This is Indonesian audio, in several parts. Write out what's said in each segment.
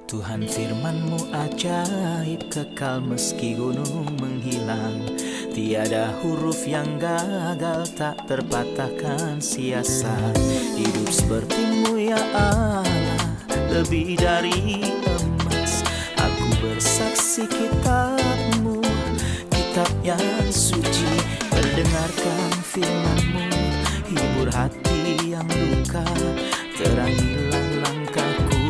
Tuhan firman-Mu ajaib, kekal meski gunung menghilang. Tiada huruf yang gagal, tak terpatahkan siasat. Hidup seperti-Mu ya Allah, lebih dari emas. Aku bersaksi kitab-Mu, kitab yang suci. Mendengarkan firman-Mu, hibur hati yang luka. Terangilah langkahku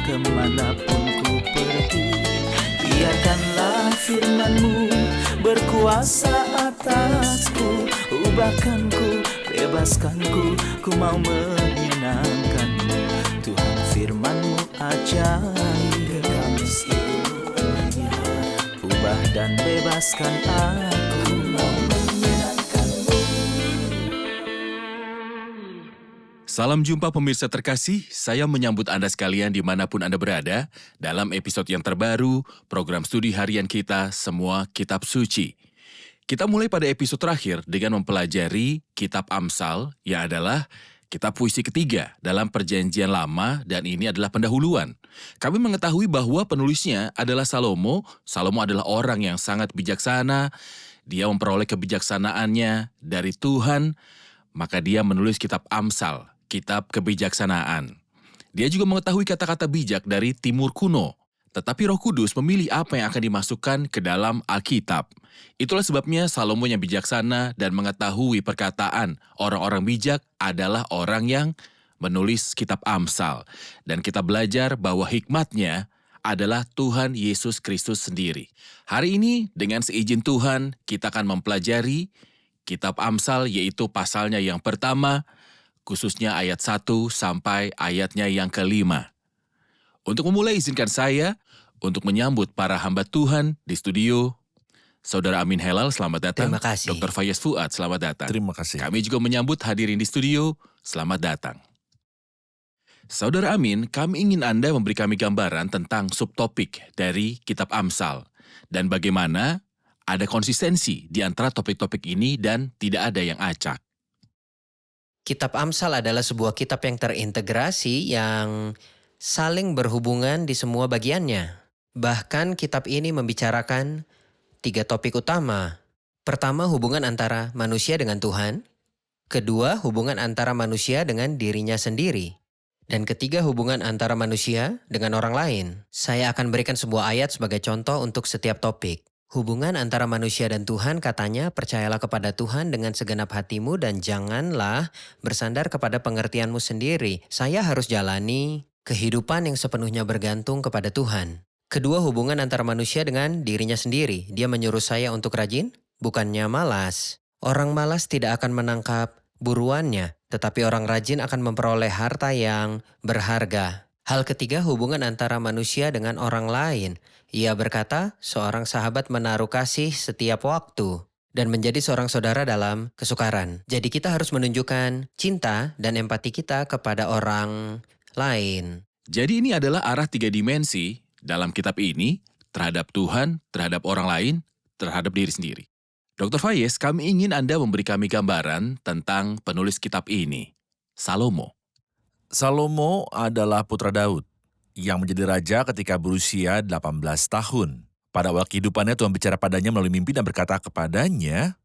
kemanapun ku pergi. Biarkanlah firman-Mu berkuasa atasku. Ubahkanku, bebaskanku, ku mau menyenangkan-Mu. Tuhan firman-Mu ajaib, kekal meski dunia. Ubah dan bebaskan aku, mau menyenangkan-Mu. Salam jumpa pemirsa terkasih, saya menyambut Anda sekalian dimanapun Anda berada dalam episode yang terbaru program studi harian kita Semua Kitab Suci. Kita mulai pada episode terakhir dengan mempelajari Kitab Amsal yang adalah kitab puisi ketiga dalam Perjanjian Lama dan ini adalah pendahuluan. Kami mengetahui bahwa penulisnya adalah Salomo. Salomo adalah orang yang sangat bijaksana, dia memperoleh kebijaksanaannya dari Tuhan, maka dia menulis kitab Amsal. Kitab kebijaksanaan. Dia juga mengetahui kata-kata bijak dari Timur kuno. Tetapi Roh Kudus memilih apa yang akan dimasukkan ke dalam Alkitab. Itulah sebabnya Salomo yang bijaksana dan mengetahui perkataan orang-orang bijak adalah orang yang menulis kitab Amsal. Dan kita belajar bahwa hikmatnya adalah Tuhan Yesus Kristus sendiri. Hari ini dengan seizin Tuhan kita akan mempelajari kitab Amsal yaitu pasalnya yang pertama, khususnya ayat 1 sampai ayatnya yang ke-5. Untuk memulai izinkan saya untuk menyambut para hamba Tuhan di studio. Saudara Amin Helal, selamat datang. Terima kasih. Dr. Fayez Fuad, selamat datang. Terima kasih. Kami juga menyambut hadirin di studio, selamat datang. Saudara Amin, kami ingin Anda memberi kami gambaran tentang subtopik dari kitab Amsal dan bagaimana ada konsistensi di antara topik-topik ini dan tidak ada yang acak. Kitab Amsal adalah sebuah kitab yang terintegrasi yang saling berhubungan di semua bagiannya. Bahkan kitab ini membicarakan 3 topik utama. Pertama, hubungan antara manusia dengan Tuhan. Kedua, hubungan antara manusia dengan dirinya sendiri. Dan ketiga, hubungan antara manusia dengan orang lain. Saya akan berikan sebuah ayat sebagai contoh untuk setiap topik. Hubungan antara manusia dan Tuhan katanya, percayalah kepada Tuhan dengan segenap hatimu dan janganlah bersandar kepada pengertianmu sendiri. Saya harus jalani kehidupan yang sepenuhnya bergantung kepada Tuhan. Kedua, hubungan antara manusia dengan dirinya sendiri. Dia menyuruh saya untuk rajin, bukannya malas. Orang malas tidak akan menangkap buruannya, tetapi orang rajin akan memperoleh harta yang berharga. Hal ketiga, hubungan antara manusia dengan orang lain. Ia berkata, seorang sahabat menaruh kasih setiap waktu dan menjadi seorang saudara dalam kesukaran. Jadi kita harus menunjukkan cinta dan empati kita kepada orang lain. Jadi ini adalah arah 3 dimensi dalam kitab ini terhadap Tuhan, terhadap orang lain, terhadap diri sendiri. Dr. Fayez, kami ingin Anda memberi kami gambaran tentang penulis kitab ini, Salomo. Salomo adalah putra Daud yang menjadi raja ketika berusia 18 tahun. Pada awal kehidupannya Tuhan bicara padanya melalui mimpi dan berkata kepadanya,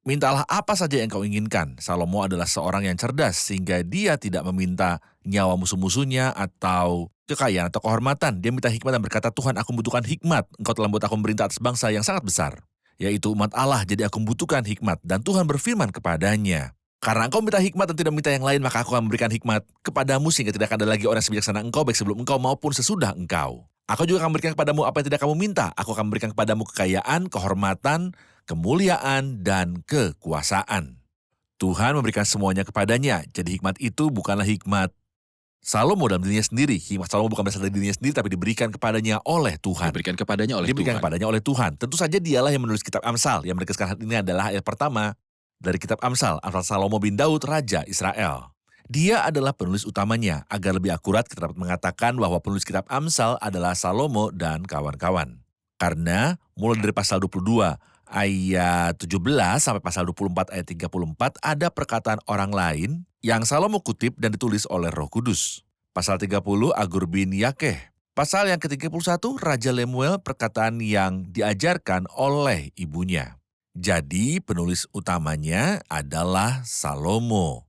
mintalah apa saja yang kau inginkan. Salomo adalah seorang yang cerdas sehingga dia tidak meminta nyawa musuh-musuhnya atau kekayaan atau kehormatan. Dia minta hikmat dan berkata, Tuhan, aku membutuhkan hikmat. Engkau telah membuat aku memerintah atas bangsa yang sangat besar, yaitu umat Allah. Jadi aku membutuhkan hikmat. Dan Tuhan berfirman kepadanya, karena engkau minta hikmat dan tidak minta yang lain, maka aku akan memberikan hikmat kepadamu sehingga tidak akan ada lagi orang sebijaksana engkau, baik sebelum engkau maupun sesudah engkau. Aku juga akan memberikan kepadamu apa yang tidak kamu minta. Aku akan memberikan kepadamu kekayaan, kehormatan, kemuliaan, dan kekuasaan. Tuhan memberikan semuanya kepadanya. Jadi hikmat itu bukanlah hikmat Salomo dalam dirinya sendiri. Hikmat Salomo bukan berasal dari dirinya sendiri, tapi diberikan kepadanya oleh Tuhan. Diberikan kepadanya oleh Tuhan. Tentu saja dialah yang menulis kitab Amsal. Yang menegaskan hal ini adalah ayat pertama dari kitab Amsal, Amsal Salomo bin Daud, Raja Israel. Dia adalah penulis utamanya. Agar lebih akurat, kita dapat mengatakan bahwa penulis kitab Amsal adalah Salomo dan kawan-kawan. Karena mulai dari pasal 22 ayat 17 sampai pasal 24 ayat 34 ada perkataan orang lain yang Salomo kutip dan ditulis oleh Roh Kudus. Pasal 30, Agur bin Yakeh Pasal yang ke-31, Raja Lemuel perkataan yang diajarkan oleh ibunya. Jadi penulis utamanya adalah Salomo.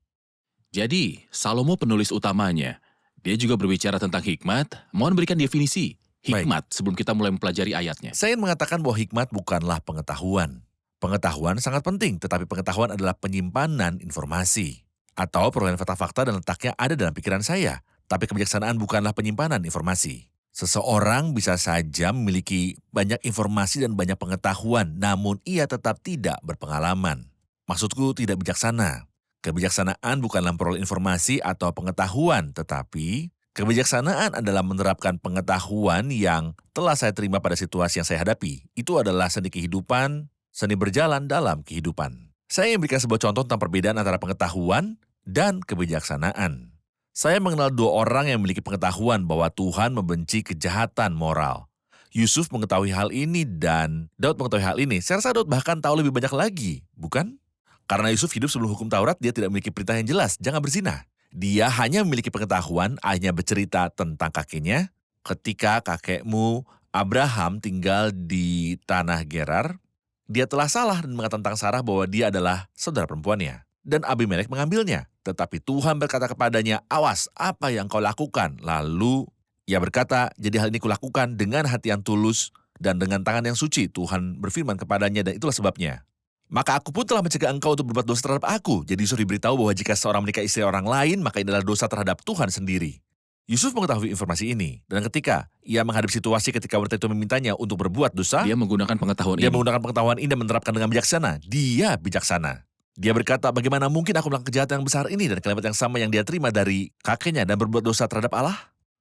Jadi, Salomo penulis utamanya. Dia juga berbicara tentang hikmat. Mohon berikan definisi hikmat sebelum kita mulai mempelajari ayatnya. Saya ingin mengatakan bahwa hikmat bukanlah pengetahuan. Pengetahuan sangat penting, tetapi pengetahuan adalah penyimpanan informasi. Atau perolehan fakta-fakta dan letaknya ada dalam pikiran saya. Tapi kebijaksanaan bukanlah penyimpanan informasi. Seseorang bisa saja memiliki banyak informasi dan banyak pengetahuan, namun ia tetap tidak berpengalaman. Maksudku tidak bijaksana. Kebijaksanaan bukanlah memperoleh informasi atau pengetahuan, tetapi kebijaksanaan adalah menerapkan pengetahuan yang telah saya terima pada situasi yang saya hadapi. Itu adalah seni kehidupan, seni berjalan dalam kehidupan. Saya ingin berikan sebuah contoh tentang perbedaan antara pengetahuan dan kebijaksanaan. Saya mengenal dua orang yang memiliki pengetahuan bahwa Tuhan membenci kejahatan moral. Yusuf mengetahui hal ini dan Daud mengetahui hal ini. Saya rasa Daud bahkan tahu lebih banyak lagi, bukan? Karena Yusuf hidup sebelum hukum Taurat, dia tidak memiliki perintah yang jelas, jangan berzina. Dia hanya memiliki pengetahuan, ayahnya bercerita tentang kakeknya. Ketika kakekmu Abraham tinggal di tanah Gerar, dia telah salah dan mengatakan tentang Sarah bahwa dia adalah saudara perempuannya. Dan Abimelek mengambilnya. Tetapi Tuhan berkata kepadanya, awas apa yang kau lakukan. Lalu ia berkata, jadi hal ini kulakukan dengan hati yang tulus dan dengan tangan yang suci. Tuhan berfirman kepadanya dan itulah sebabnya. Maka aku pun telah mencegah engkau untuk berbuat dosa terhadap aku. Jadi Yusuf diberitahu bahwa jika seorang menikah istri orang lain, maka ini adalah dosa terhadap Tuhan sendiri. Yusuf mengetahui informasi ini. Dan ketika ia menghadapi situasi ketika wanita itu memintanya untuk berbuat dosa, Dia menggunakan pengetahuan dia ini. menggunakan pengetahuan ini dan menerapkan dengan bijaksana. Dia bijaksana. Dia berkata, bagaimana mungkin aku melakukan kejahatan yang besar ini dan kalimat yang sama yang dia terima dari kakeknya dan berbuat dosa terhadap Allah?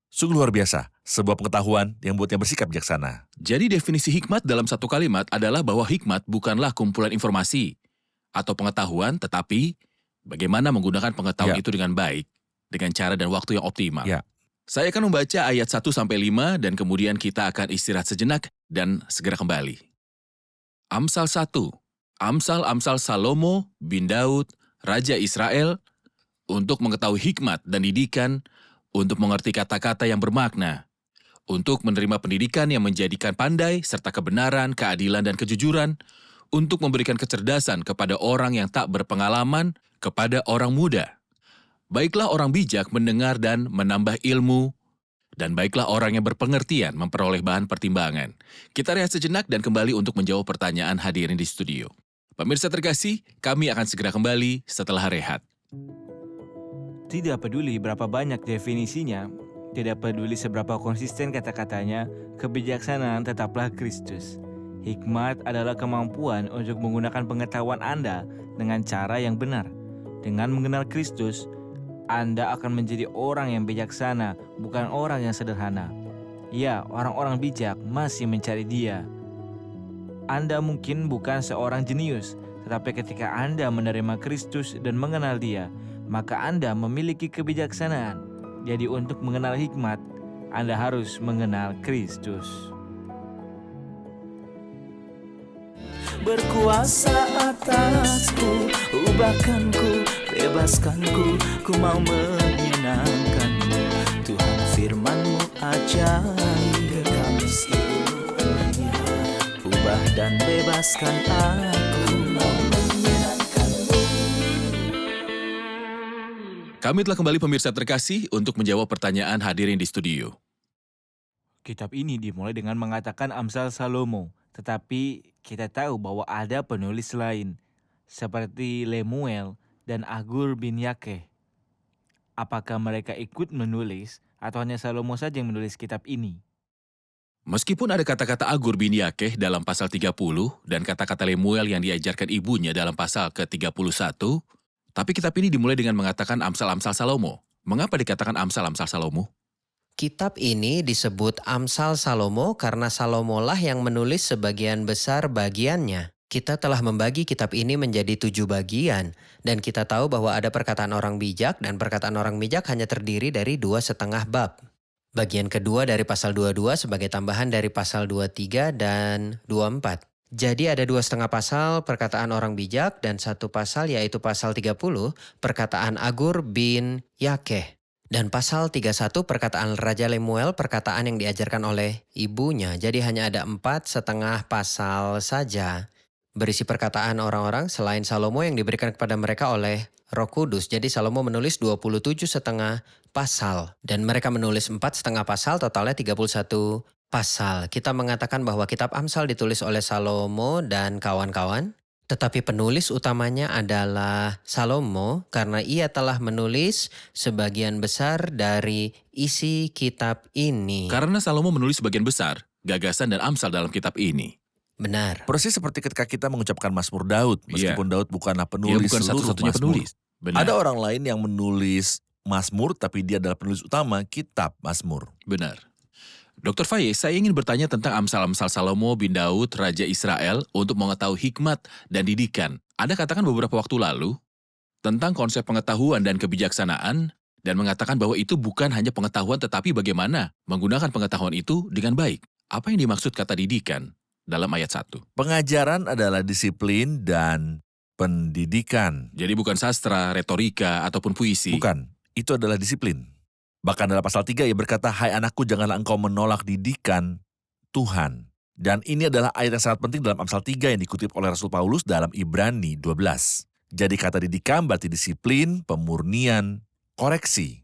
Sungguh luar biasa, sebuah pengetahuan yang membuatnya bersikap bijaksana. Jadi definisi hikmat dalam satu kalimat adalah bahwa hikmat bukanlah kumpulan informasi atau pengetahuan, tetapi bagaimana menggunakan pengetahuan Ya. itu dengan baik, dengan cara dan waktu yang optimal. Ya. Saya akan membaca ayat 1-5 dan kemudian kita akan istirahat sejenak dan segera kembali. Amsal 1. Amsal-amsal Salomo bin Daud, Raja Israel, untuk mengetahui hikmat dan didikan, untuk mengerti kata-kata yang bermakna, untuk menerima pendidikan yang menjadikan pandai, serta kebenaran, keadilan, dan kejujuran, untuk memberikan kecerdasan kepada orang yang tak berpengalaman, kepada orang muda. Baiklah orang bijak mendengar dan menambah ilmu, dan baiklah orang yang berpengertian memperoleh bahan pertimbangan. Kita rehat sejenak dan kembali untuk menjawab pertanyaan hadirin di studio. Pemirsa terkasih, kami akan segera kembali setelah rehat. Tidak peduli berapa banyak definisinya, tidak peduli seberapa konsisten kata-katanya, kebijaksanaan tetaplah Kristus. Hikmat adalah kemampuan untuk menggunakan pengetahuan Anda dengan cara yang benar. Dengan mengenal Kristus, Anda akan menjadi orang yang bijaksana, bukan orang yang sederhana. Ya, orang-orang bijak masih mencari Dia. Anda mungkin bukan seorang jenius, tetapi ketika Anda menerima Kristus dan mengenal Dia, maka Anda memiliki kebijaksanaan. Jadi untuk mengenal hikmat, Anda harus mengenal Kristus. Berkuasa atasku, ubahkanku, bebaskanku, ku mau menyenangkanmu. Tuhan firman-Mu ajaib, kekal meskipun ubah dan bebaskan aku, mau menyenangkanmu. Kami telah kembali pemirsa terkasih untuk menjawab pertanyaan hadirin di studio. Kitab ini dimulai dengan mengatakan Amsal Salomo, tetapi kita tahu bahwa ada penulis lain, seperti Lemuel dan Agur bin Yakeh. Apakah mereka ikut menulis, atau hanya Salomo saja yang menulis kitab ini? Meskipun ada kata-kata Agur bin Yakeh dalam pasal 30 dan kata-kata Lemuel yang diajarkan ibunya dalam pasal ke-31, tapi kitab ini dimulai dengan mengatakan Amsal-Amsal Salomo. Mengapa dikatakan Amsal-Amsal Salomo? Kitab ini disebut Amsal Salomo karena Salomo lah yang menulis sebagian besar bagiannya. Kita telah membagi kitab ini menjadi 7 bagian, dan kita tahu bahwa ada perkataan orang bijak, dan perkataan orang bijak hanya terdiri dari 2,5 bab. Bagian kedua dari pasal 22 sebagai tambahan dari pasal 23 dan 24. Jadi ada 2,5 pasal perkataan orang bijak dan 1 pasal yaitu pasal 30 perkataan Agur bin Yakeh. Dan pasal 31 perkataan Raja Lemuel, perkataan yang diajarkan oleh ibunya. Jadi hanya ada 4,5 pasal saja berisi perkataan orang-orang selain Salomo yang diberikan kepada mereka oleh Roh Kudus. Jadi Salomo menulis 27,5 pasal. Dan mereka menulis 4,5 pasal, totalnya 31 pasal. Kita mengatakan bahwa kitab Amsal ditulis oleh Salomo dan kawan-kawan. Tetapi penulis utamanya adalah Salomo karena ia telah menulis sebagian besar dari isi kitab ini. Karena Salomo menulis sebagian besar gagasan dan Amsal dalam kitab ini. Benar. Persis seperti ketika kita mengucapkan Mazmur Daud, meskipun Daud bukanlah Dia penulis bukan seluruh satu-satunya Mazmur. penulis. Benar. Ada orang lain yang menulis Mazmur, tapi dia adalah penulis utama kitab Mazmur. Benar. Dr. Faye, saya ingin bertanya tentang Amsal-Amsal Salomo bin Daud, Raja Israel, untuk mengetahui hikmat dan didikan. Anda katakan beberapa waktu lalu tentang konsep pengetahuan dan kebijaksanaan, dan mengatakan bahwa itu bukan hanya pengetahuan tetapi bagaimana menggunakan pengetahuan itu dengan baik. Apa yang dimaksud kata didikan dalam ayat 1? Pengajaran adalah disiplin dan pendidikan. Jadi bukan sastra, retorika, ataupun puisi. Bukan, itu adalah disiplin. Bahkan dalam pasal 3 ia berkata, "Hai anakku, janganlah engkau menolak didikan Tuhan." Dan ini adalah ayat yang sangat penting dalam Amsal 3 yang dikutip oleh Rasul Paulus dalam Ibrani 12. Jadi kata didikan berarti disiplin, pemurnian, koreksi.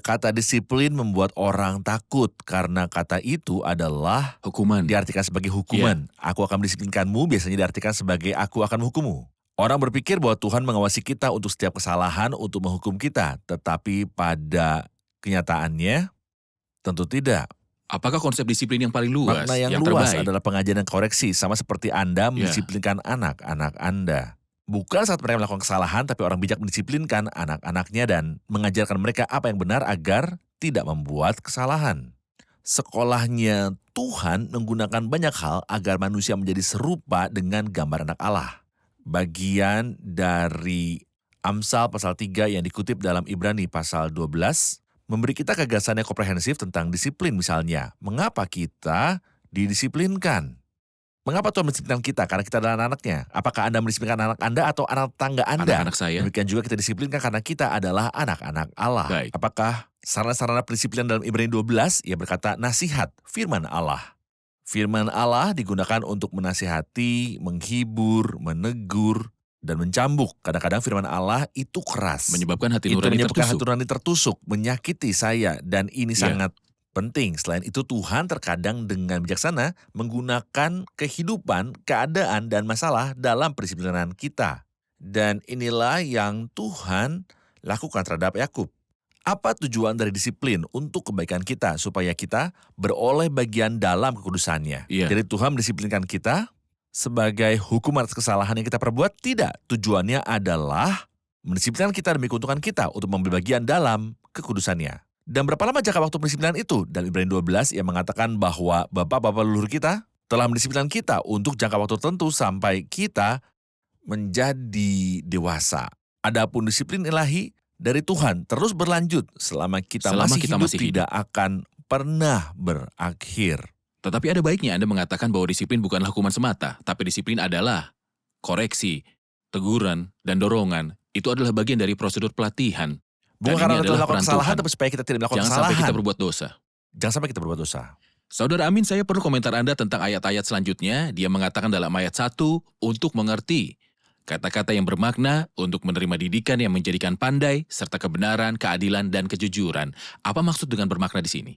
Kata disiplin membuat orang takut karena kata itu adalah Hukuman. diartikan sebagai hukuman. Aku akan mendisiplinkanmu biasanya diartikan sebagai aku akan menghukummu. Orang berpikir bahwa Tuhan mengawasi kita untuk setiap kesalahan untuk menghukum kita. Tetapi pada kenyataannya tentu tidak. Apakah konsep disiplin yang paling luas, Makna yang luas terbaik? adalah pengajaran dan koreksi. Sama seperti Anda mendisiplinkan anak-anak Anda. Bukan saat mereka melakukan kesalahan, tapi orang bijak mendisiplinkan anak-anaknya dan mengajarkan mereka apa yang benar agar tidak membuat kesalahan. Sekolahnya Tuhan menggunakan banyak hal agar manusia menjadi serupa dengan gambar anak Allah. Bagian dari Amsal pasal 3 yang dikutip dalam Ibrani pasal 12 memberi kita gagasan yang komprehensif tentang disiplin misalnya. Mengapa kita didisiplinkan? Mengapa Tuhan mendisiplinkan kita? Karena kita adalah anak-anaknya. Apakah Anda mendisiplinkan anak Anda atau anak tangga Anda? Anak-anak saya. Demikian juga kita disiplinkan karena kita adalah anak-anak Allah. Baik. Apakah sarana-sarana pendisiplinan dalam Ibrani 12? Ia berkata nasihat, firman Allah. Firman Allah digunakan untuk menasihati, menghibur, menegur, dan mencambuk. Kadang-kadang firman Allah itu keras. Menyebabkan hati Itu nurani menyebabkan hati tertusuk. nurani tertusuk, menyakiti saya, dan ini Ya. sangat penting. Selain itu Tuhan terkadang dengan bijaksana menggunakan kehidupan, keadaan, dan masalah dalam pendisiplinan kita. Dan inilah yang Tuhan lakukan terhadap Yakub. Apa tujuan dari disiplin? Untuk kebaikan kita, supaya kita beroleh bagian dalam kekudusannya. Iya. Jadi Tuhan mendisiplinkan kita sebagai hukuman atas kesalahan yang kita perbuat? Tidak. Tujuannya adalah mendisiplinkan kita demi keuntungan kita untuk mengambil bagian dalam kekudusannya. Dan berapa lama jangka waktu pendisiplinan itu? Dalam Ibrani 12 ia mengatakan bahwa bapak-bapak leluhur kita telah mendisiplinkan kita untuk jangka waktu tertentu sampai kita menjadi dewasa. Adapun disiplin ilahi dari Tuhan terus berlanjut selama kita Selama masih kita hidup, masih hidup. tidak akan pernah berakhir. Tetapi ada baiknya Anda mengatakan bahwa disiplin bukanlah hukuman semata, tapi disiplin adalah koreksi, teguran, dan dorongan. Itu adalah bagian dari prosedur pelatihan. Bukan Dan karena ini kita adalah melakukan peran kesalahan, Tuhan. tapi supaya kita tidak melakukan Jangan kesalahan. sampai kita berbuat dosa. Jangan sampai kita berbuat dosa. Saudara Amin, saya perlu komentar Anda tentang ayat-ayat selanjutnya. Dia mengatakan dalam ayat 1, untuk mengerti. Kata-kata yang bermakna untuk menerima didikan yang menjadikan pandai, serta kebenaran, keadilan, dan kejujuran. Apa maksud dengan bermakna di sini?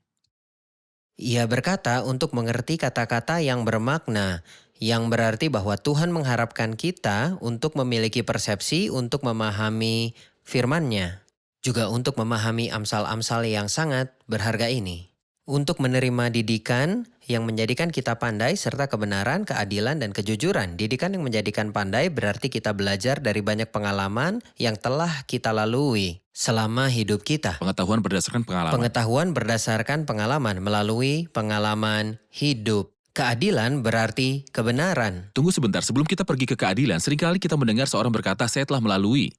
Ia berkata untuk mengerti kata-kata yang bermakna, yang berarti bahwa Tuhan mengharapkan kita untuk memiliki persepsi untuk memahami firman-Nya. Juga untuk memahami amsal-amsal yang sangat berharga ini. Untuk menerima didikan yang menjadikan kita pandai serta kebenaran, keadilan, dan kejujuran. Didikan yang menjadikan pandai berarti kita belajar dari banyak pengalaman yang telah kita lalui selama hidup kita. Pengetahuan berdasarkan pengalaman. Pengetahuan berdasarkan pengalaman melalui pengalaman hidup. Keadilan berarti kebenaran. Tunggu sebentar, sebelum kita pergi ke keadilan, seringkali kita mendengar seorang berkata, saya telah melalui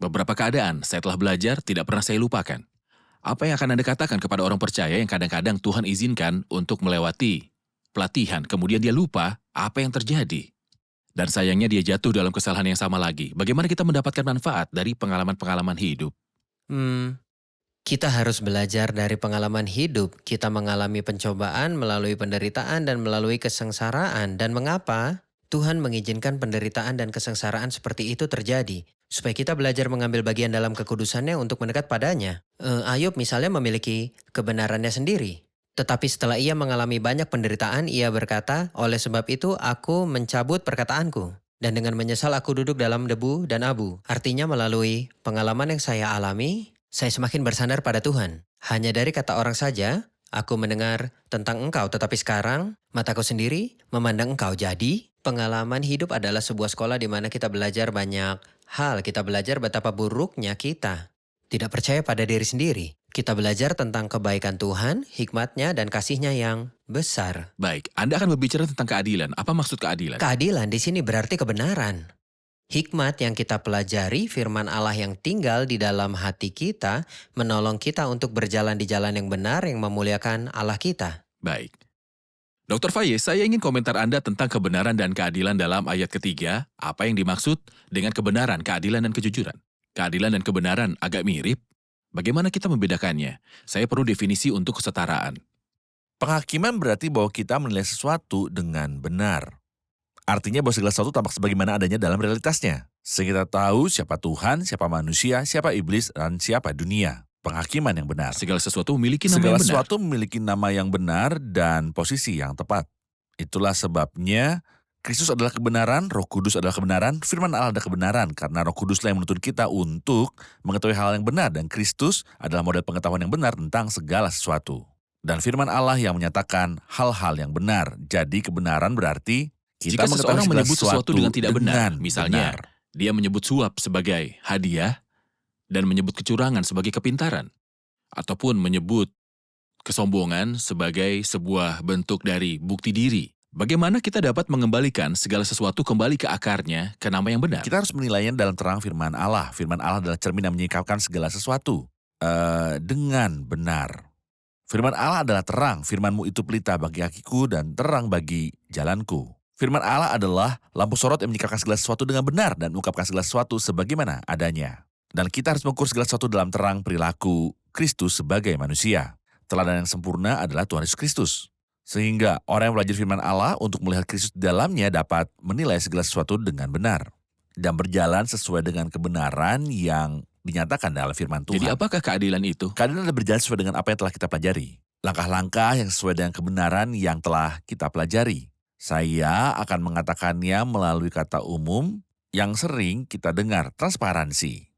beberapa keadaan, saya telah belajar, tidak pernah saya lupakan. Apa yang akan Anda katakan kepada orang percaya yang kadang-kadang Tuhan izinkan untuk melewati pelatihan, kemudian dia lupa apa yang terjadi? Dan sayangnya dia jatuh dalam kesalahan yang sama lagi. Bagaimana kita mendapatkan manfaat dari pengalaman-pengalaman hidup? Kita harus belajar dari pengalaman hidup. Kita mengalami pencobaan melalui penderitaan dan melalui kesengsaraan. Dan mengapa Tuhan mengizinkan penderitaan dan kesengsaraan seperti itu terjadi? Supaya kita belajar mengambil bagian dalam kekudusannya untuk mendekat padanya. Ayub misalnya memiliki kebenarannya sendiri. Tetapi setelah ia mengalami banyak penderitaan, ia berkata, oleh sebab itu aku mencabut perkataanku. Dan dengan menyesal aku duduk dalam debu dan abu. Artinya melalui pengalaman yang saya alami, saya semakin bersandar pada Tuhan. Hanya dari kata orang saja, aku mendengar tentang engkau. Tetapi sekarang, mataku sendiri memandang engkau. Jadi, pengalaman hidup adalah sebuah sekolah di mana kita belajar banyak hal. Kita belajar betapa buruknya kita tidak percaya pada diri sendiri. Kita belajar tentang kebaikan Tuhan, hikmatnya, dan kasihnya yang besar. Baik, Anda akan berbicara tentang keadilan. Apa maksud keadilan? Keadilan di sini berarti kebenaran. Hikmat yang kita pelajari, firman Allah yang tinggal di dalam hati kita, menolong kita untuk berjalan di jalan yang benar yang memuliakan Allah kita. Baik. Dr. Fayez, saya ingin komentar Anda tentang kebenaran dan keadilan dalam ayat ketiga. Apa yang dimaksud dengan kebenaran, keadilan, dan kejujuran? Keadilan dan kebenaran agak mirip. Bagaimana kita membedakannya? Saya perlu definisi untuk kesetaraan. Penghakiman berarti bahwa kita menilai sesuatu dengan benar. Artinya bahwa segala sesuatu tampak sebagaimana adanya dalam realitasnya. Sehingga kita tahu siapa Tuhan, siapa manusia, siapa iblis, dan siapa dunia. Penghakiman yang benar. Segala sesuatu memiliki nama Segala yang benar. sesuatu memiliki nama yang benar dan posisi yang tepat. Itulah sebabnya Kristus adalah kebenaran, Roh Kudus adalah kebenaran, firman Allah adalah kebenaran. Karena Roh Kuduslah yang menuntun kita untuk mengetahui hal yang benar. Dan Kristus adalah model pengetahuan yang benar tentang segala sesuatu. Dan firman Allah yang menyatakan hal-hal yang benar. Jadi kebenaran berarti kita Jika mengetahui seseorang segala menyebut sesuatu dengan tidak benar, dengan misalnya benar. dia menyebut suap sebagai hadiah dan menyebut kecurangan sebagai kepintaran, ataupun menyebut kesombongan sebagai sebuah bentuk dari bukti diri. Bagaimana kita dapat mengembalikan segala sesuatu kembali ke akarnya, ke nama yang benar? Kita harus menilainya dalam terang firman Allah. Firman Allah adalah cermin yang menyingkapkan segala sesuatu dengan benar. Firman Allah adalah terang, firman-Mu itu pelita bagi kakiku dan terang bagi jalanku. Firman Allah adalah lampu sorot yang menyingkapkan segala sesuatu dengan benar dan mengungkapkan segala sesuatu sebagaimana adanya. Dan kita harus mengukur segala sesuatu dalam terang perilaku Kristus sebagai manusia. Teladan yang sempurna adalah Tuhan Yesus Kristus. Sehingga orang yang belajar firman Allah untuk melihat Kristus di dalamnya dapat menilai segala sesuatu dengan benar. Dan berjalan sesuai dengan kebenaran yang dinyatakan dalam firman Tuhan. Jadi apakah keadilan itu? Keadilan adalah berjalan sesuai dengan apa yang telah kita pelajari. Langkah-langkah yang sesuai dengan kebenaran yang telah kita pelajari. Saya akan mengatakannya melalui kata umum yang sering kita dengar, transparansi.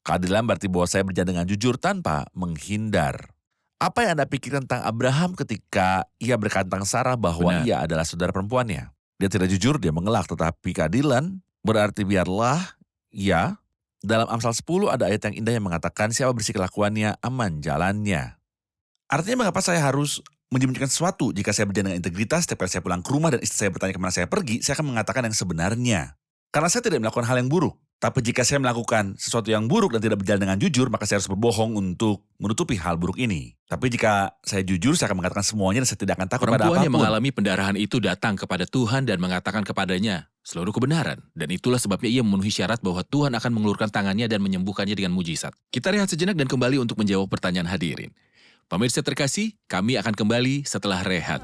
Keadilan berarti bahwa saya berjalan dengan jujur tanpa menghindar. Apa yang Anda pikirkan tentang Abraham ketika ia berkata tentang Sarah bahwa Benar. ia adalah saudara perempuannya? Dia tidak jujur, dia mengelak. Tetapi keadilan berarti biarlah, ya, dalam Amsal 10 ada ayat yang indah yang mengatakan siapa bersih kelakuannya, aman jalannya. Artinya mengapa saya harus menyembunyikan sesuatu? Jika saya berjalan dengan integritas, setiap kali saya pulang ke rumah dan istri saya bertanya kemana saya pergi, saya akan mengatakan yang sebenarnya. Karena saya tidak melakukan hal yang buruk. Tapi jika saya melakukan sesuatu yang buruk dan tidak berjalan dengan jujur, maka saya harus berbohong untuk menutupi hal buruk ini. Tapi jika saya jujur, saya akan mengatakan semuanya dan saya tidak akan takut pada Perempuan yang apapun. mengalami pendarahan itu datang kepada Tuhan dan mengatakan kepadanya seluruh kebenaran. Dan itulah sebabnya ia memenuhi syarat bahwa Tuhan akan mengulurkan tangannya dan menyembuhkannya dengan mujizat. Kita rehat sejenak dan kembali untuk menjawab pertanyaan hadirin. Pemirsa terkasih, kami akan kembali setelah rehat.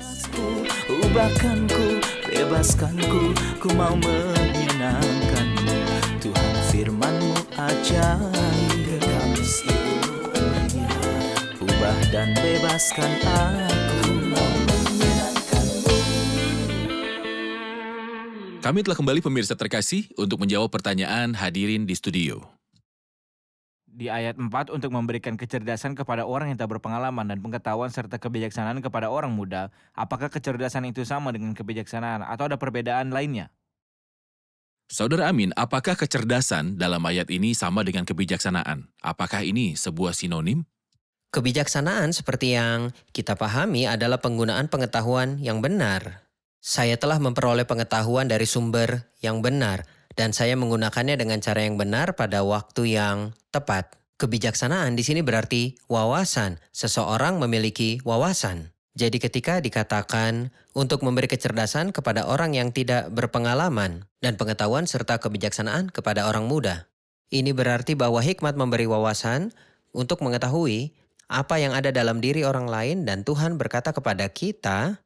Ubahkanku, bebaskanku, ku mau menyenangkanmu. Tuhan firman-Mu ajaib, kami seluruhnya. Ubah dan bebaskan aku, mau menyenangkanmu. Kami telah kembali pemirsa terkasih untuk menjawab pertanyaan hadirin di studio. Di ayat 4 untuk memberikan kecerdasan kepada orang yang tak berpengalaman dan pengetahuan serta kebijaksanaan kepada orang muda, apakah kecerdasan itu sama dengan kebijaksanaan atau ada perbedaan lainnya? Saudara Amin, apakah kecerdasan dalam ayat ini sama dengan kebijaksanaan? Apakah ini sebuah sinonim? Kebijaksanaan seperti yang kita pahami adalah penggunaan pengetahuan yang benar. Saya telah memperoleh pengetahuan dari sumber yang benar, dan saya menggunakannya dengan cara yang benar pada waktu yang tepat. Kebijaksanaan di sini berarti wawasan. Seseorang memiliki wawasan. Jadi ketika dikatakan untuk memberi kecerdasan kepada orang yang tidak berpengalaman dan pengetahuan serta kebijaksanaan kepada orang muda, ini berarti bahwa hikmat memberi wawasan, untuk mengetahui apa yang ada dalam diri orang lain, dan Tuhan berkata kepada kita,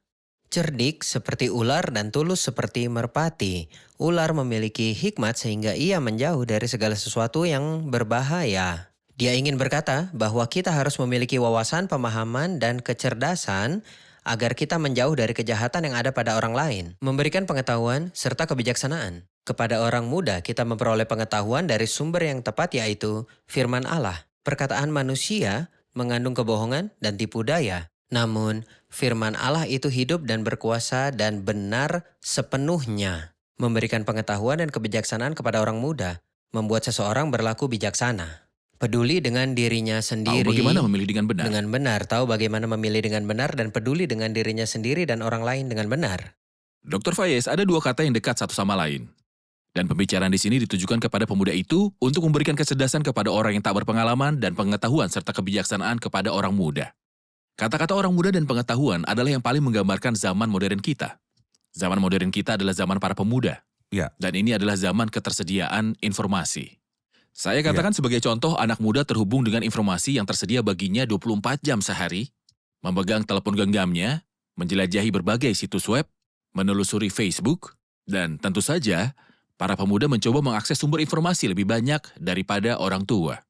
cerdik seperti ular dan tulus seperti merpati. Ular memiliki hikmat sehingga ia menjauh dari segala sesuatu yang berbahaya. Dia ingin berkata bahwa kita harus memiliki wawasan, pemahaman, dan kecerdasan agar kita menjauh dari kejahatan yang ada pada orang lain. Memberikan pengetahuan serta kebijaksanaan. Kepada orang muda kita memperoleh pengetahuan dari sumber yang tepat, yaitu firman Allah. Perkataan manusia mengandung kebohongan dan tipu daya. Namun, firman Allah itu hidup dan berkuasa dan benar sepenuhnya. Memberikan pengetahuan dan kebijaksanaan kepada orang muda membuat seseorang berlaku bijaksana. Peduli dengan dirinya sendiri. Tahu bagaimana memilih dengan benar. Dengan benar, tahu bagaimana memilih dengan benar, dan peduli dengan dirinya sendiri dan orang lain dengan benar. Dr. Fayez, ada dua kata yang dekat satu sama lain. Dan pembicaraan di sini ditujukan kepada pemuda itu untuk memberikan kecerdasan kepada orang yang tak berpengalaman dan pengetahuan serta kebijaksanaan kepada orang muda. Kata-kata orang muda dan pengetahuan adalah yang paling menggambarkan zaman modern kita. Zaman modern kita adalah zaman para pemuda. Ya. Dan ini adalah zaman ketersediaan informasi. Saya katakan sebagai contoh, anak muda terhubung dengan informasi yang tersedia baginya 24 jam sehari, memegang telepon genggamnya, menjelajahi berbagai situs web, menelusuri Facebook, dan tentu saja, para pemuda mencoba mengakses sumber informasi lebih banyak daripada orang tua.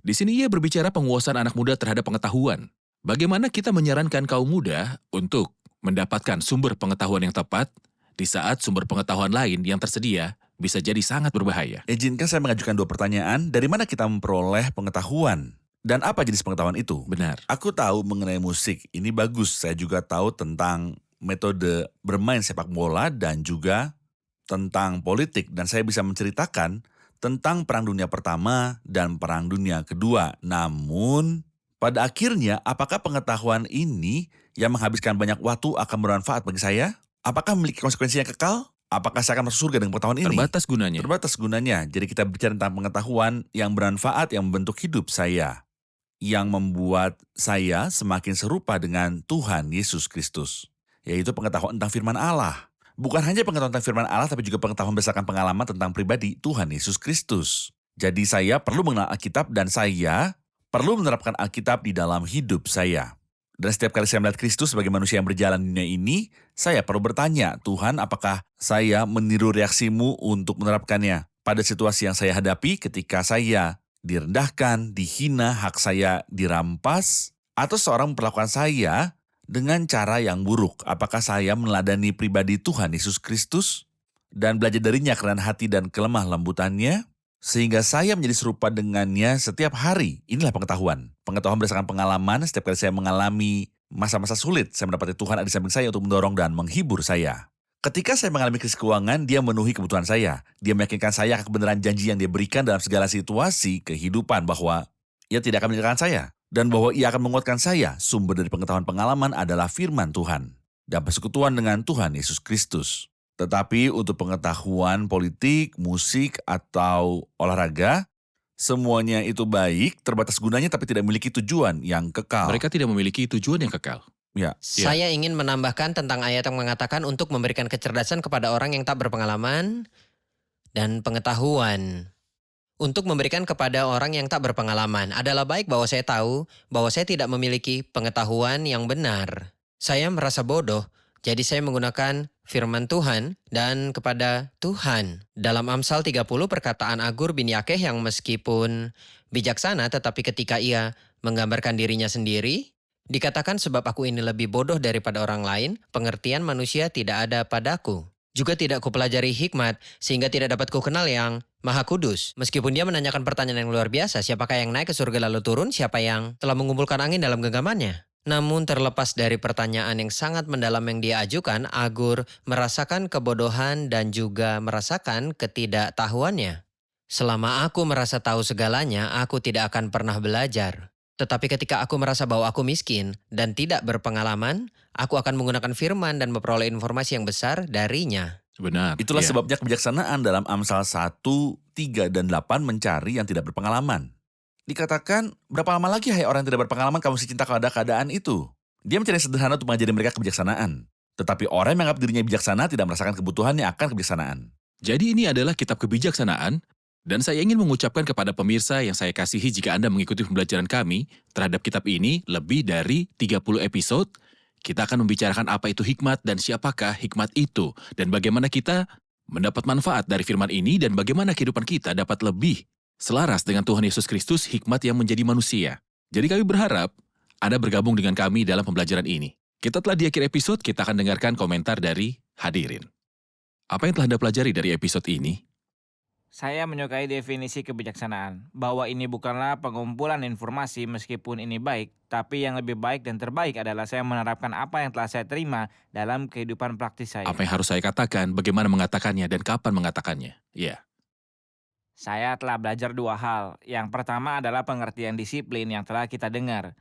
Di sini ia berbicara penguasaan anak muda terhadap pengetahuan. Bagaimana kita menyarankan kaum muda untuk mendapatkan sumber pengetahuan yang tepat di saat sumber pengetahuan lain yang tersedia bisa jadi sangat berbahaya. Izinkan saya mengajukan dua pertanyaan. Dari mana kita memperoleh pengetahuan? Dan apa jenis pengetahuan itu? Benar. Aku tahu mengenai musik, ini bagus. Saya juga tahu tentang metode bermain sepak bola dan juga tentang politik. Dan saya bisa menceritakan tentang Perang Dunia Pertama dan Perang Dunia Kedua. Namun, pada akhirnya, apakah pengetahuan ini yang menghabiskan banyak waktu akan bermanfaat bagi saya? Apakah memiliki konsekuensi yang kekal? Apakah saya akan masuk surga dengan pengetahuan ini? Terbatas gunanya. Terbatas gunanya. Jadi kita bicara tentang pengetahuan yang bermanfaat, yang membentuk hidup saya. Yang membuat saya semakin serupa dengan Tuhan Yesus Kristus. Yaitu pengetahuan tentang firman Allah. Bukan hanya pengetahuan tentang firman Allah, tapi juga pengetahuan berdasarkan pengalaman tentang pribadi Tuhan Yesus Kristus. Jadi saya perlu mengenal Alkitab dan saya perlu menerapkan Alkitab di dalam hidup saya. Dan setiap kali saya melihat Kristus sebagai manusia yang berjalan di dunia ini, saya perlu bertanya, Tuhan, apakah saya meniru reaksimu untuk menerapkannya pada situasi yang saya hadapi ketika saya direndahkan, dihina, hak saya dirampas, atau seorang memperlakukan saya dengan cara yang buruk? Apakah saya meneladani pribadi Tuhan Yesus Kristus dan belajar darinya kerendahan hati dan kelemah lembutannya, sehingga saya menjadi serupa dengannya setiap hari? Inilah pengetahuan. Pengetahuan berdasarkan pengalaman. Setiap kali saya mengalami masa-masa sulit, saya mendapati Tuhan ada di samping saya untuk mendorong dan menghibur saya. Ketika saya mengalami krisis keuangan, Dia memenuhi kebutuhan saya. Dia meyakinkan saya akan kebenaran janji yang Dia berikan dalam segala situasi kehidupan, bahwa Ia tidak akan meninggalkan saya. Dan bahwa Ia akan menguatkan saya. Sumber dari pengetahuan pengalaman adalah firman Tuhan. Dan persekutuan dengan Tuhan Yesus Kristus. Tetapi untuk pengetahuan politik, musik, atau olahraga, semuanya itu baik, terbatas gunanya tapi tidak memiliki tujuan yang kekal. Mereka tidak memiliki tujuan yang kekal. Ya. Saya ingin menambahkan tentang ayat yang mengatakan untuk memberikan kecerdasan kepada orang yang tak berpengalaman dan pengetahuan. Untuk memberikan kepada orang yang tak berpengalaman adalah baik bahwa saya tahu bahwa saya tidak memiliki pengetahuan yang benar. Saya merasa bodoh. Jadi saya menggunakan firman Tuhan dan kepada Tuhan. Dalam Amsal 30 perkataan Agur bin Yakeh yang meskipun bijaksana tetapi ketika ia menggambarkan dirinya sendiri, dikatakan sebab aku ini lebih bodoh daripada orang lain, pengertian manusia tidak ada padaku. Juga tidak kupelajari hikmat sehingga tidak dapat kukenal yang Maha Kudus. Meskipun dia menanyakan pertanyaan yang luar biasa, siapakah yang naik ke surga lalu turun, siapa yang telah mengumpulkan angin dalam genggamannya? Namun terlepas dari pertanyaan yang sangat mendalam yang dia ajukan, Agur merasakan kebodohan dan juga merasakan ketidaktahuannya. Selama aku merasa tahu segalanya, aku tidak akan pernah belajar. Tetapi ketika aku merasa bahwa aku miskin dan tidak berpengalaman, aku akan menggunakan firman dan memperoleh informasi yang besar darinya. Benar. Itulah ya. sebabnya kebijaksanaan dalam Amsal 1, 3, dan 8 mencari yang tidak berpengalaman. Dikatakan, berapa lama lagi hai orang yang tidak berpengalaman kamu masih cinta kepada keadaan itu? Dia mencari sederhana untuk mengajari mereka kebijaksanaan. Tetapi orang yang menganggap dirinya bijaksana tidak merasakan kebutuhannya akan kebijaksanaan. Jadi ini adalah kitab kebijaksanaan Dan saya ingin mengucapkan kepada pemirsa yang saya kasihi jika Anda mengikuti pembelajaran kami terhadap kitab ini lebih dari 30 episode, kita akan membicarakan apa itu hikmat dan siapakah hikmat itu, dan bagaimana kita mendapat manfaat dari firman ini dan bagaimana kehidupan kita dapat lebih selaras dengan Tuhan Yesus Kristus, hikmat yang menjadi manusia. Jadi kami berharap Anda bergabung dengan kami dalam pembelajaran ini. Kita telah di akhir episode, kita akan dengarkan komentar dari hadirin. Apa yang telah Anda pelajari dari episode ini? Saya menyukai definisi kebijaksanaan, bahwa ini bukanlah pengumpulan informasi meskipun ini baik, tapi yang lebih baik dan terbaik adalah saya menerapkan apa yang telah saya terima dalam kehidupan praktis saya. Apa yang harus saya katakan, bagaimana mengatakannya, dan kapan mengatakannya? Ya. Saya telah belajar dua hal. Yang pertama adalah pengertian disiplin yang telah kita dengar.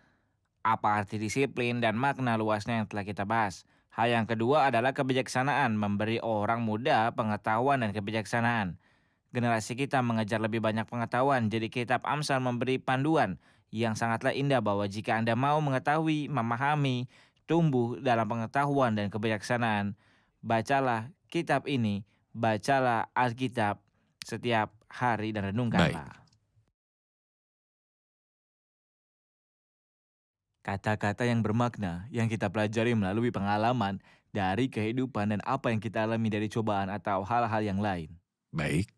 Apa arti disiplin dan makna luasnya yang telah kita bahas. Hal yang kedua adalah kebijaksanaan, memberi orang muda pengetahuan dan kebijaksanaan. Generasi kita mengejar lebih banyak pengetahuan, jadi kitab Amsal memberi panduan yang sangatlah indah bahwa jika Anda mau mengetahui, memahami, tumbuh dalam pengetahuan dan kebijaksanaan, bacalah kitab ini, bacalah Alkitab setiap hari dan renungkanlah. Kata-kata yang bermakna yang kita pelajari melalui pengalaman dari kehidupan dan apa yang kita alami dari cobaan atau hal-hal yang lain. Baik.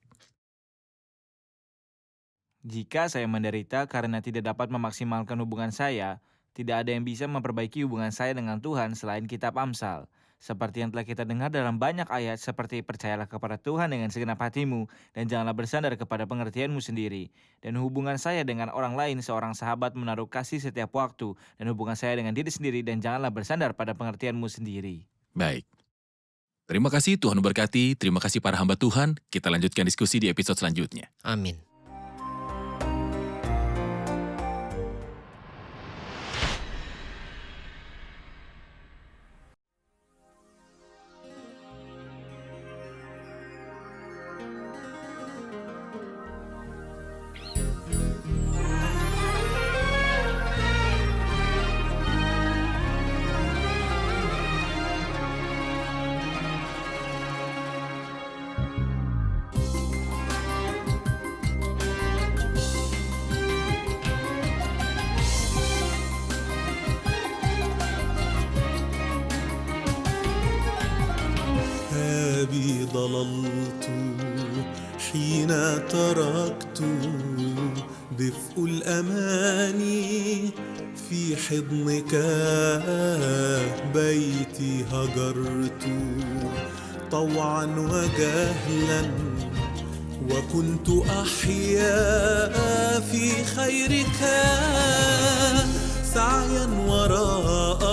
Jika saya menderita karena tidak dapat memaksimalkan hubungan saya, tidak ada yang bisa memperbaiki hubungan saya dengan Tuhan selain kitab Amsal. Seperti yang telah kita dengar dalam banyak ayat seperti percayalah kepada Tuhan dengan segenap hatimu dan janganlah bersandar kepada pengertianmu sendiri. Dan hubungan saya dengan orang lain, seorang sahabat menaruh kasih setiap waktu, dan hubungan saya dengan diri sendiri dan janganlah bersandar pada pengertianmu sendiri. Baik. Terima kasih, Tuhan berkati. Terima kasih para hamba Tuhan. Kita lanjutkan diskusi di episode selanjutnya. Amin. أبي ضللت حين تركت دفء الأماني في حضنك بيتي هجرت طوعا وجهلا وكنت أحيا في خيرك سعيا وراء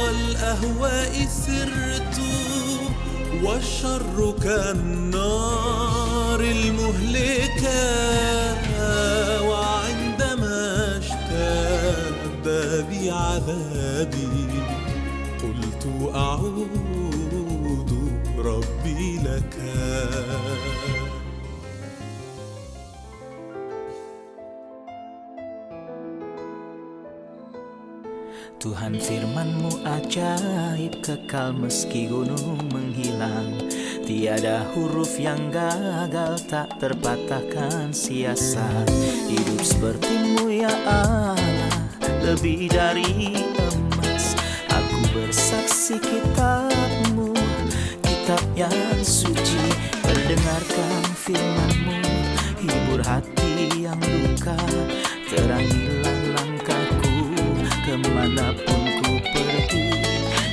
الأهواء سرت والشر كالنار المهلكة وعندما اشتد بي عذابي قلت أعود ربي لك. Tuhan firman-Mu ajaib, kekal meski gunung menghilang. Tiada huruf yang gagal, tak terpatahkan siasat. Hidup seperti-Mu ya Allah, lebih dari emas. Aku bersaksi kitab-Mu, kitab yang suci. Mendengarkan firman-Mu, hibur hati yang luka. Terangilah langkahku kemanapun ku pergi.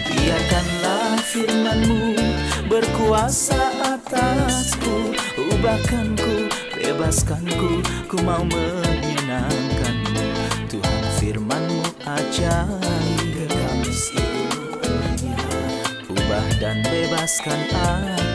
Biarkanlah firman-Mu berkuasa atasku. Ubahkanku, bebaskanku, ku mau menyenangkan-Mu. Tuhan firman-Mu ajaib, kekal meski ubah dan bebaskan aku.